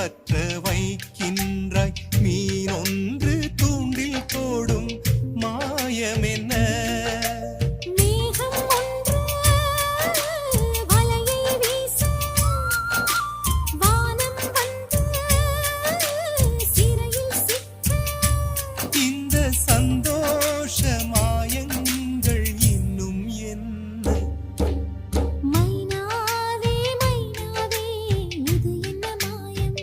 பற்ற வைக்கின்றாய் மீன் ஒன்று தூண்டில் போடும் மாயம் என்ன சந்தோஷ மாயங்கள் இன்னும் என்ன மைனாவே மைனாவே இது என்ன மாயம்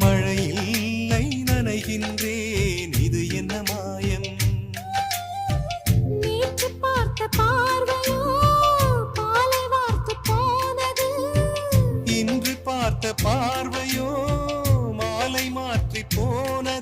மழையில்லை நனைகின்றேன் இது என்ன மாயம் நேற்று பார்த்த பார்வையோ பாலை வார்த்து போனது இன்று பார்த்த பார்வையோ மாலை மாற்றி போனது